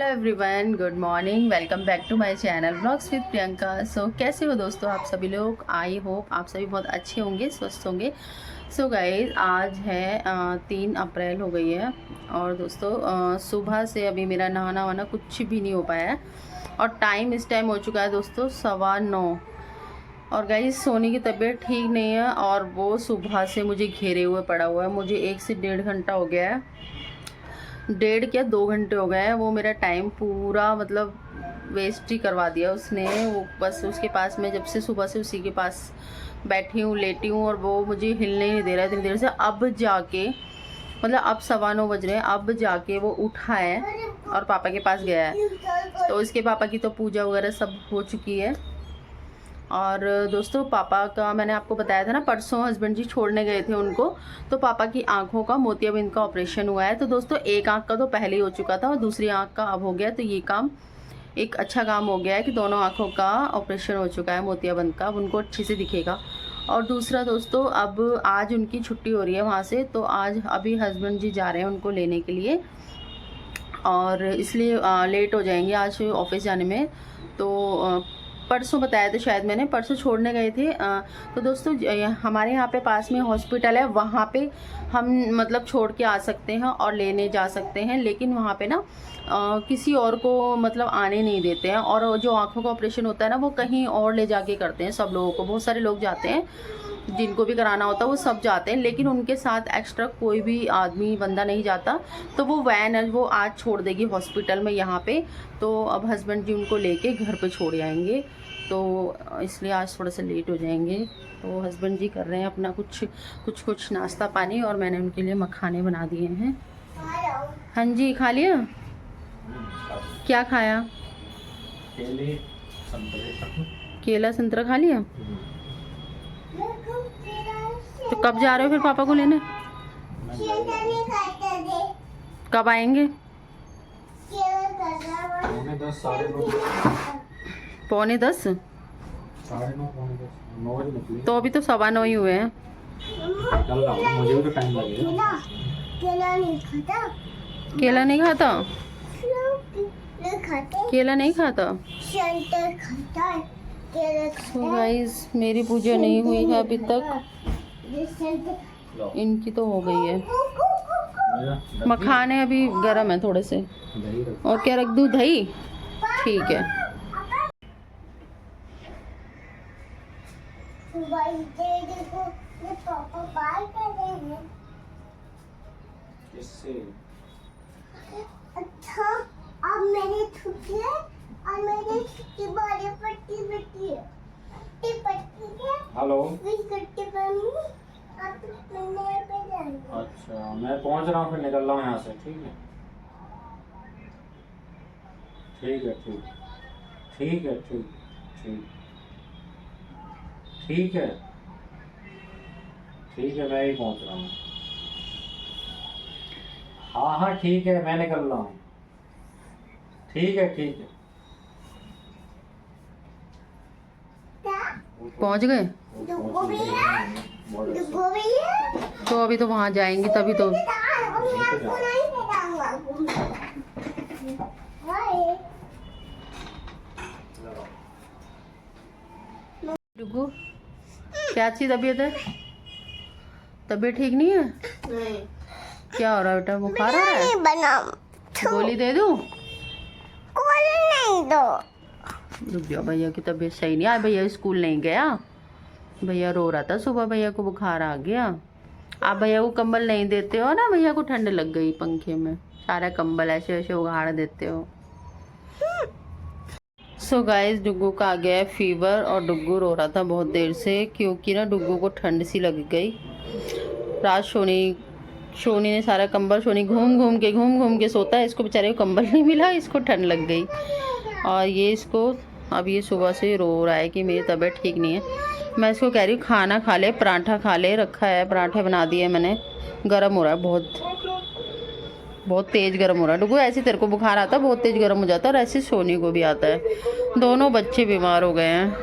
Everyone, good morning. Welcome back to my channel vlogs with Priyanka. So कैसे हो दोस्तों आप सभी लोग? आई होप आप सभी बहुत अच्छे होंगे, स्वस्थ होंगे। सो गाइज आज है 3 अप्रैल हो गई है और दोस्तों सुबह से अभी मेरा नहाना वाना कुछ भी नहीं हो पाया है और टाइम इस टाइम हो चुका है दोस्तों 9:15। और गाइज सोनी की तबीयत ठीक नहीं है और वो सुबह से मुझे घेरे हुए पड़ा हुआ है। मुझे 1 से 1.5 घंटा हो गया है, 1.5 क्या 2 घंटे हो गए हैं। वो मेरा टाइम पूरा मतलब वेस्ट ही करवा दिया उसने। वो बस उसके पास में जब से सुबह से उसी के पास बैठी हूँ, लेटी हूँ और वो मुझे हिलने ही नहीं दे रहा है इतनी देर से। अब जाके मतलब अब 9:15 बज रहे हैं, अब जाके वो उठा है और पापा के पास गया है। तो उसके पापा की तो पूजा वगैरह सब हो चुकी है। और दोस्तों पापा का मैंने आपको बताया था ना, परसों हस्बैंड जी छोड़ने गए थे उनको, तो पापा की आंखों का मोतियाबिंद का ऑपरेशन हुआ है। तो दोस्तों एक आंख का तो पहले ही हो चुका था और दूसरी आंख का अब हो गया। तो ये काम एक अच्छा काम हो गया है कि दोनों आंखों का ऑपरेशन हो चुका है मोतियाबिंद का, अब उनको अच्छे से दिखेगा। और दूसरा दोस्तों अब आज उनकी छुट्टी हो रही है वहाँ से, तो आज अभी हस्बैंड जी जा रहे हैं उनको लेने के लिए और इसलिए लेट हो जाएंगे आज ऑफिस जाने में। तो परसों बताया था शायद मैंने, परसों छोड़ने गए थे। तो दोस्तों हमारे यहाँ पे पास में हॉस्पिटल है, वहाँ पे हम मतलब छोड़ के आ सकते हैं और लेने जा सकते हैं, लेकिन वहाँ पे ना किसी और को मतलब आने नहीं देते हैं। और जो आँखों का ऑपरेशन होता है ना वो कहीं और ले जाके करते हैं सब लोगों को। बहुत सारे लोग जाते हैं, जिनको भी कराना होता है वो सब जाते हैं, लेकिन उनके साथ एक्स्ट्रा कोई भी आदमी बंदा नहीं जाता। तो वो वैन है वो आज छोड़ देगी हॉस्पिटल में यहाँ पे। तो अब हस्बैंड जी उनको लेके घर पे छोड़ आएंगे, तो इसलिए आज थोड़ा सा लेट हो जाएंगे। तो हस्बैंड जी कर रहे हैं अपना कुछ नाश्ता पानी और मैंने उनके लिए मखाने बना दिए हैं। हाँ जी, खा लिया? क्या खाया? केला संतरा खा लिया। तो कब जा रहे हो फिर पापा को लेने? कब आएंगे? 9:45 तो अभी तो 9:15 ही हुए हैं। मुझे भी तो टाइम लगेगा। केला नहीं खाता? केला नहीं खाता। तो गाइस मेरी पूजा नहीं हुई है अभी तक, इनकी तो हो गई है। मखाने अभी गर्म है थोड़े से। और क्या रख दूँ? दही? ठीक है। अच्छा अब मेरी छुट्टी है और मेरी छुट्टी वाली पट्टी है। हेलो। अच्छा मैं पहुंच रहा हूँ, फिर निकल रहा हूँ यहाँ से। ठीक है ठीक है ठीक ठीक है ठीक ठीक ठीक है ठीक है, मैं ही पहुंच रहा हूँ। हाँ हाँ ठीक है, मैं निकल रहा हूँ। ठीक है ठीक है। पहुंच गए? तो अभी तो वहां जाएंगे तभी तो। डुगू क्या अच्छी तबीयत है? तबीयत ठीक नहीं है? नहीं। क्या हो रहा है बेटा? बुखार हो रहा है? गोली दे दूं? गोली नहीं दो। रुक जाओ, भैया की तबीयत सही नहीं है। भैया स्कूल नहीं गया, भैया रो रहा था सुबह, भैया को बुखार आ गया। आप भैया को कंबल नहीं देते हो ना, भैया को ठंड लग गई पंखे में, सारा कंबल ऐसे ऐसे उगाड़ देते हो। सो गाइस डुग्गू का आ गया है फीवर और डुग्गू रो रहा था बहुत देर से, क्योंकि ना डुग्गू को ठंड सी लग गई। रात सोनी ने सारा कंबल, सोनी घूम घूम के सोता है, इसको बेचारे को कंबल नहीं मिला, इसको ठंड लग गई। और ये इसको अब ये सुबह से रो रहा है कि मेरी तबीयत ठीक नहीं है। मैं इसको कह रही हूँ खाना खा ले, पराठा खा ले, रखा है पराठे बना दिए मैंने। गर्म हो रहा है बहुत तेज़ गर्म हो रहा है। डुगू ऐसे तेरे को बुखार आता है, बहुत तेज़ गर्म हो जाता है, और ऐसे सोनी को भी आता है। दोनों बच्चे बीमार हो गए हैं।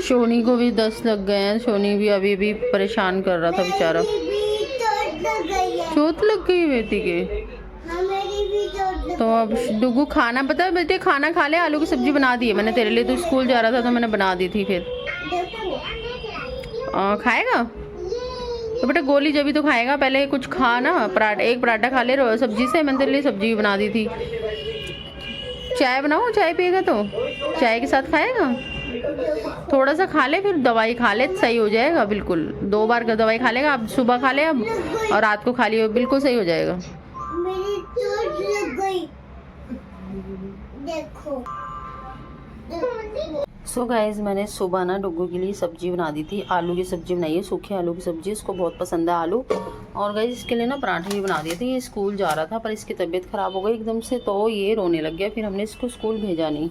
सोनी को भी 10 लग गए हैं। सोनी भी अभी परेशान कर रहा था बेचारा। चोट लग गई बेटी के? मेरी भी चोट तो अब डुगू खाना, पता है बेटे, खाना खा ले, आलू की सब्जी बना दी है मैंने तेरे लिए, तो स्कूल जा रहा था तो मैंने बना दी थी। फिर खाएगा तो बेटा गोली जब भी तो खाएगा, पहले कुछ खा ना, पराठा, एक पराठा खा ले सब्जी से, मैंने तेरे लिए सब्जी भी बना दी थी। चाय बनाओ, चाय पिएगा तो चाय के साथ खाएगा। थोड़ा सा खा ले, फिर दवाई खा ले, सही हो जाएगा बिल्कुल। 2 बार का दवाई खा लेगा, अब सुबह खा ले अब, और रात को खा लियो, बिल्कुल सही हो जाएगा। मेरी चोट लग गई, देखो। सो गाइज, मैंने सुबह ना डुग्गू के लिए सब्जी बना दी थी, आलू की सब्जी बनाई है, सूखे आलू की सब्जी, इसको बहुत पसंद है आलू। और गाइज इसके लिए ना पराठे भी बना दिए थे। ये स्कूल जा रहा था पर इसकी तबीयत ख़राब हो गई एकदम से, तो ये रोने लग गया, फिर हमने इसको स्कूल भेजा नहीं।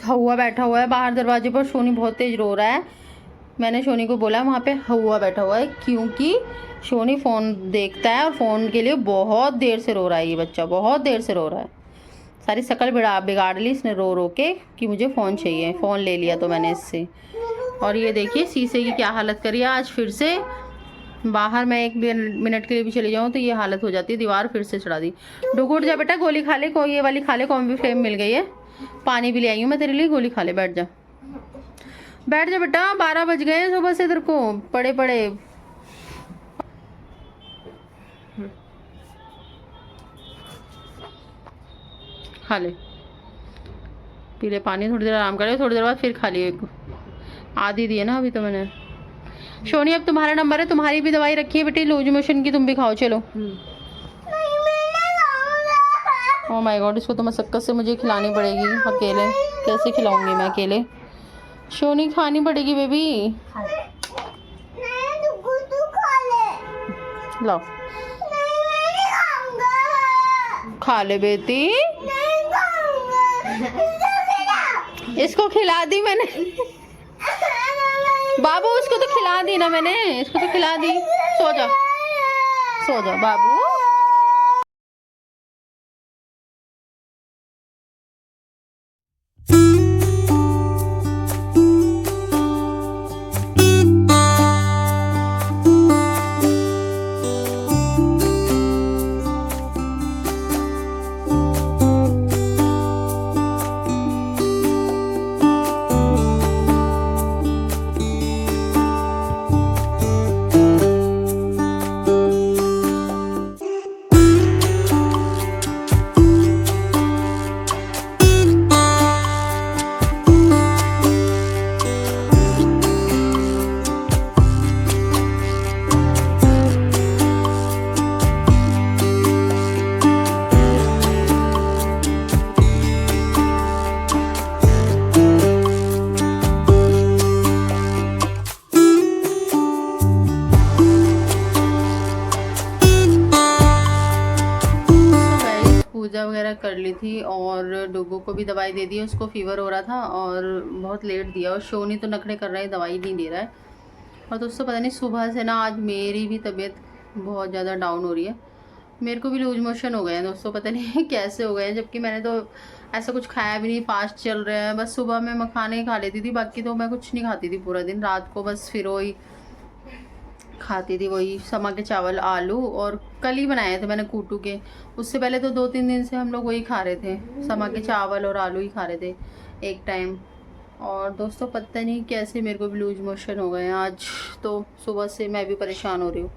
हवा बैठा हुआ है बाहर दरवाजे पर, सोनी बहुत तेज रो रहा है। मैंने सोनी को बोला वहाँ पे हवा बैठा हुआ है, क्योंकि सोनी फ़ोन देखता है और फ़ोन के लिए बहुत देर से रो रहा है। ये बच्चा बहुत देर से रो रहा है, सारी शक्ल बिगाड़ ली इसने रो रो के कि मुझे फ़ोन चाहिए। फ़ोन ले लिया तो मैंने इससे। और ये देखिए शीशे की क्या हालत करी है आज फिर से। बाहर मैं 1 मिनट के लिए भी चली जाऊँ तो ये हालत हो जाती है, दीवार फिर से चढ़ा दी। डुगू उठ जा बेटा, गोली खा ले, कोई ये वाली खा ले, कॉम्बी फ्लेम मिल गई है। पानी भी ले आई हूँ मैं तेरे लिए, गोली खा ले, बैठ जा, बैठ जा बेटा। 12 बज गए सुबह से तेरे को पड़े पड़े। खा ले, पी ले पानी, थोड़ी देर आराम करे, थोड़ी देर बाद फिर खा लियो। आधी दी है ना अभी तो मैंने। सोनी अब तुम्हारा नंबर है, तुम्हारी भी दवाई रखी है बेटी लूज मोशन की, तुम भी खाओ। चलो। ओह माय गॉड, इसको तो मशक्कत से मुझे खिलानी पड़ेगी अकेले, कैसे खिलाऊंगी मैं अकेले। सोनी खानी पड़ेगी बेबी, लो खा ले बेटी। इसको खिला दी मैंने बाबू, इसको तो खिला दी ना मैंने, इसको तो खिला दी। सो जा, सो जा बाबू। पूजा वगैरह कर ली थी और डोगो को भी दवाई दे दी। उसको फ़ीवर हो रहा था और बहुत लेट दिया, और शोनी तो नखरे कर रहा है, दवाई नहीं दे रहा है। और दोस्तों पता नहीं सुबह से ना आज मेरी भी तबीयत बहुत ज़्यादा डाउन हो रही है। मेरे को भी लूज मोशन हो गए हैं दोस्तों, पता नहीं कैसे हो गए हैं, जबकि मैंने तो ऐसा कुछ खाया भी नहीं, फास्ट चल रहे हैं। बस सुबह में मखाने खा लेती थी, बाकी तो मैं कुछ नहीं खाती थी पूरा दिन। रात को बस फिर वही खाती थी, वही समा के चावल आलू, और कल ही बनाए थे मैंने कूटू के। उससे पहले तो 2-3 दिन से हम लोग वही खा रहे थे, समा के चावल और आलू ही खा रहे थे एक टाइम। और दोस्तों पता नहीं कैसे मेरे को भी लूज मोशन हो गए हैं आज, तो सुबह से मैं भी परेशान हो रही हूँ।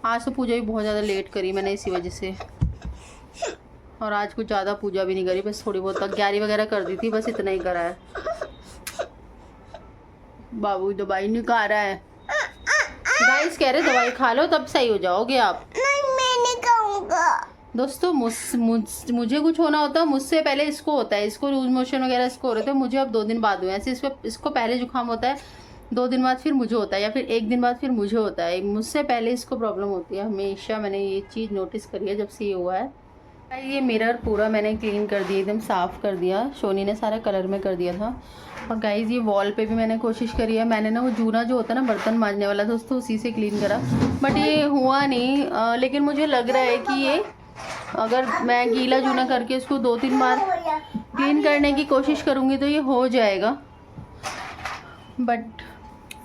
आज तो पूजा भी बहुत ज़्यादा लेट करी मैंने इसी वजह से, और आज कुछ ज़्यादा पूजा भी नहीं करी, बस थोड़ी बहुत तैयारी वगैरह कर दी थी, बस इतना ही करा है। बाबू दवाई नहीं खा रहा है, गाइस कह रहे दवाई खा लो तब सही हो जाओगे आप। नहीं मैं नहीं खाऊंगा। दोस्तों मुझे कुछ होना होता है, मुझसे पहले इसको होता है, इसको लूज मोशन वगैरह इसको हो रहे थे, मुझे अब 2 दिन बाद हुए। ऐसे इसको पहले जुकाम होता है, 2 दिन बाद फिर मुझे होता है, या फिर 1 दिन बाद फिर मुझे होता है। मुझसे पहले इसको प्रॉब्लम होती है हमेशा, मैंने ये चीज़ नोटिस करी है जब से ये हुआ है। ये मिरर पूरा मैंने क्लीन कर दिया, एकदम साफ़ कर दिया। शोनी ने सारा कलर में कर दिया था। और गाइस ये वॉल पे भी मैंने कोशिश करी है, मैंने ना वो जूना जो होता है ना बर्तन मांजने वाला, दोस्तों उसी से क्लीन करा, बट ये हुआ नहीं। लेकिन मुझे लग रहा है कि ये अगर मैं गीला जूना करके इसको 2-3 बार क्लीन करने की कोशिश करूँगी तो ये हो जाएगा। बट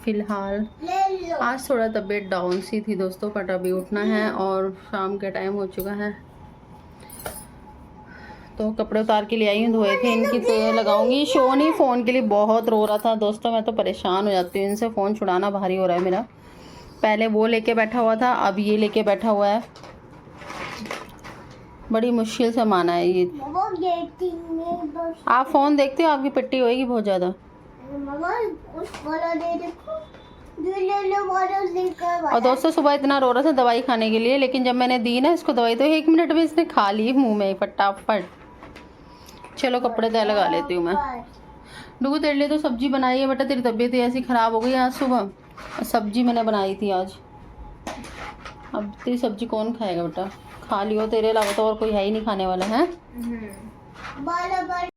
फ़िलहाल ले लो। आज थोड़ा तबीयत डाउन सी थी दोस्तों, बट अभी उठना है और शाम का टाइम हो चुका है। तो कपड़े उतार के ले आई हूँ, धोए थे, इनकी तेल लगाऊंगी। शोनी फ़ोन के लिए बहुत रो रहा था दोस्तों, मैं तो परेशान हो जाती हूँ इनसे, फ़ोन छुड़ाना भारी हो रहा है मेरा। पहले वो लेके बैठा हुआ था, अब ये लेके बैठा हुआ है, बड़ी मुश्किल से माना है ये। मम्मा गेटी में बस। आप फ़ोन देखते हो, आपकी पिट्टी होएगी बहुत ज़्यादा। मम्मा कुछ वाला दे देखो, ले लो वाला लेकर। और दोस्तों सुबह इतना रो रहा था दवाई खाने के लिए, लेकिन जब मैंने दी ना इसको दवाई तो 1 मिनट में इसने खा ली मुँह में फटाफट। चलो कपड़े तय लगा लेती हूँ मैं। डुगू तेरे लिए तो सब्जी बनाई है बेटा, तेरी तबीयत ही ऐसी ख़राब हो गई आज सुबह। सब्जी मैंने बनाई थी आज, अब तेरी सब्जी कौन खाएगा बेटा, खा लियो, तेरे अलावा तो और कोई है ही नहीं खाने वाला है। बाला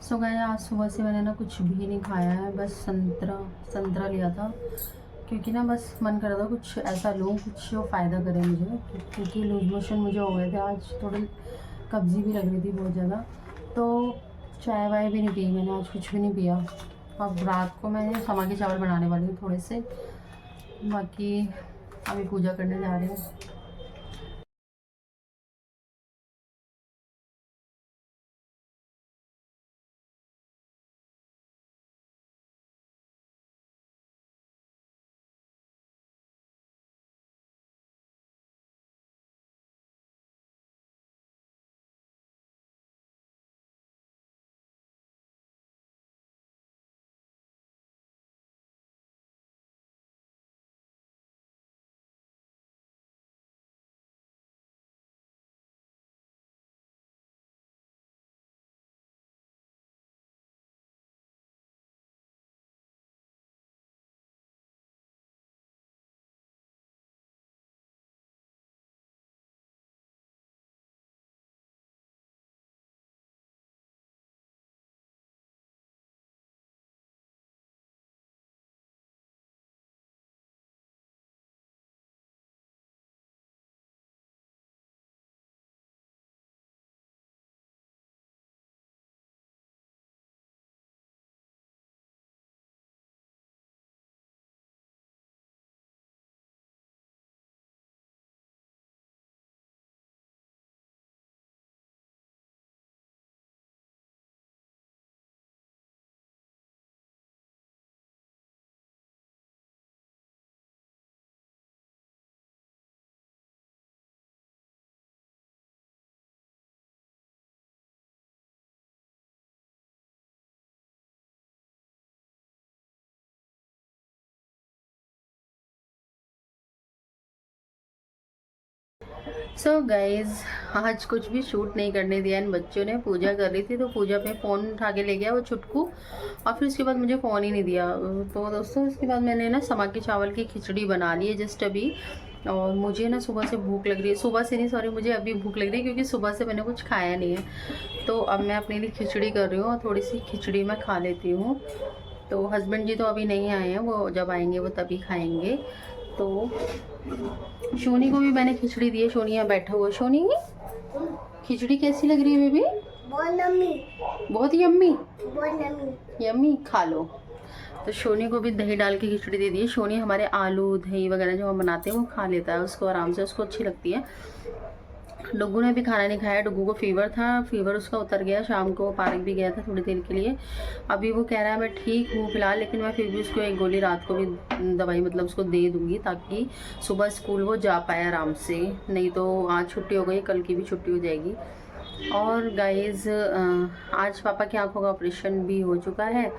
सो गए आज सुबह से मैंने ना कुछ भी नहीं खाया है, बस संतरा लिया था, क्योंकि ना बस मन कर रहा था कुछ ऐसा लूँ कुछ जो फ़ायदा करे मुझे, क्योंकि लूज मोशन मुझे हो गए थे आज, थोड़ी कब्जी भी लग रही थी बहुत ज़्यादा। तो चाय वाय भी नहीं पी मैंने आज, कुछ भी नहीं पिया। अब रात को मैं समा के चावल बनाने वाली हूँ थोड़े से, बाकी अभी पूजा करने जा रही हूँ। सो गाइज आज कुछ भी शूट नहीं करने दिया इन बच्चों ने। पूजा कर रही थी तो पूजा पे फ़ोन उठा के ले गया वो छुटकू, और फिर उसके बाद मुझे फ़ोन ही नहीं दिया। तो दोस्तों उसके बाद मैंने ना समा के चावल की खिचड़ी बना ली है जस्ट अभी। और मुझे ना सुबह से भूख लग रही है, सुबह से नहीं सॉरी, मुझे अभी भूख लग रही है क्योंकि सुबह से मैंने कुछ खाया नहीं है। तो अब मैं अपने लिए खिचड़ी कर रही हूँ और थोड़ी सी खिचड़ी मैं खा लेती हूँ। तो हस्बैंड जी तो अभी नहीं आए हैं, वो जब आएंगे वो तभी खाएंगे। तो शोनी को भी मैंने खिचड़ी दी है, शोनी यहाँ बैठा हुआ है। शोनी खिचड़ी कैसी लग रही है बेबी? बहुत यम्मी यम्मी, खा लो। तो शोनी को भी दही डाल के खिचड़ी दे दी है। शोनी हमारे आलू दही वगैरह जो हम बनाते हैं वो खा लेता है, उसको आराम से, उसको अच्छी लगती है। डुग्गू ने भी खाना नहीं खाया, डुग्गू को फीवर था, फीवर उसका उतर गया। शाम को पार्क भी गया था थोड़ी देर के लिए। अभी वो कह रहा है मैं ठीक हूँ फिलहाल, लेकिन मैं फिर भी उसको एक गोली रात को भी दवाई मतलब उसको दे दूँगी ताकि सुबह स्कूल वो जा पाए आराम से। नहीं तो आज छुट्टी हो गई, कल की भी छुट्टी हो जाएगी। और गाइज़ आज पापा की आंखों का ऑपरेशन भी हो चुका है,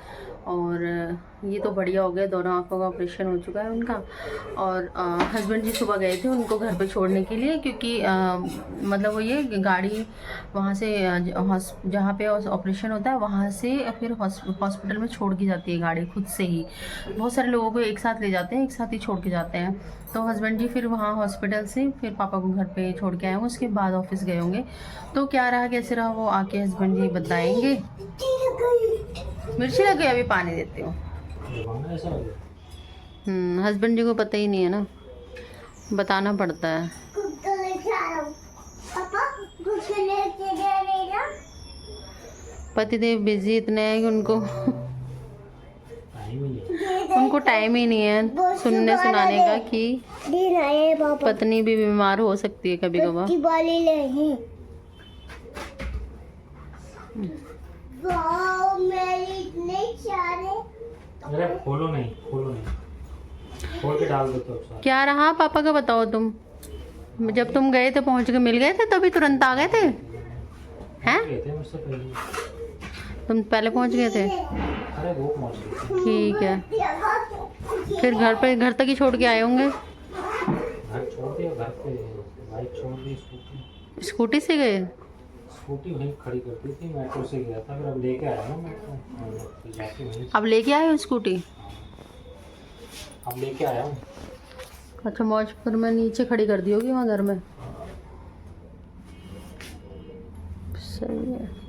और ये तो बढ़िया हो गया, दोनों आंखों का ऑपरेशन हो चुका है उनका। और हस्बैंड जी सुबह गए थे उनको घर पे छोड़ने के लिए, क्योंकि मतलब वो ये गाड़ी वहाँ से जहाँ पे ऑपरेशन होता है वहाँ से फिर हॉस्पिटल में छोड़ के जाती है गाड़ी खुद से ही। बहुत सारे लोगों को एक साथ ले जाते हैं, एक साथ ही छोड़ के जाते हैं। तो हस्बैंड जी फिर वहाँ हॉस्पिटल से फिर पापा को घर पे छोड़ के आए होंगे, उसके बाद ऑफिस गए होंगे। तो क्या रहा कैसे रहा वो आके हस्बैंड जी बताएंगे। मिर्ची लग गई, अभी पानी देती हूँ। हस्बैंड जी को पता ही नहीं है ना, बताना पड़ता है। पतिदेव बिजी इतने हैं कि उनको टाइम ही नहीं है सुनने सुनाने का कि पत्नी भी बीमार हो सकती है कभी कभार। अरे खोलो नहीं, खोल के डाल दो तो। क्या रहा पापा का बताओ तुम? जब तुम गए थे पहुंच के मिल गए थे तभी तुरंत आ गए थे? हैं? मुझसे पहले। तुम पहले पहुंच गए थे? अरे वो पहुंच गए। ठीक है, फिर घर तक ही छोड़ के आए होंगे। घर छोड़ दिया, घर पे बाइक छोड़ दी, स्कूटी से गए? स्कूटी वहीं खड़ी कर दी थी, मेट्रो से गया था, फिर अब लेके आया हूँ मेट्रो जाके वहीं। अब लेके आए हो स्कूटी? अब लेके आया हूँ। अच्छा, मौजपुर में नीचे खड़ी कर दी होगी वहाँ घर में। सही है।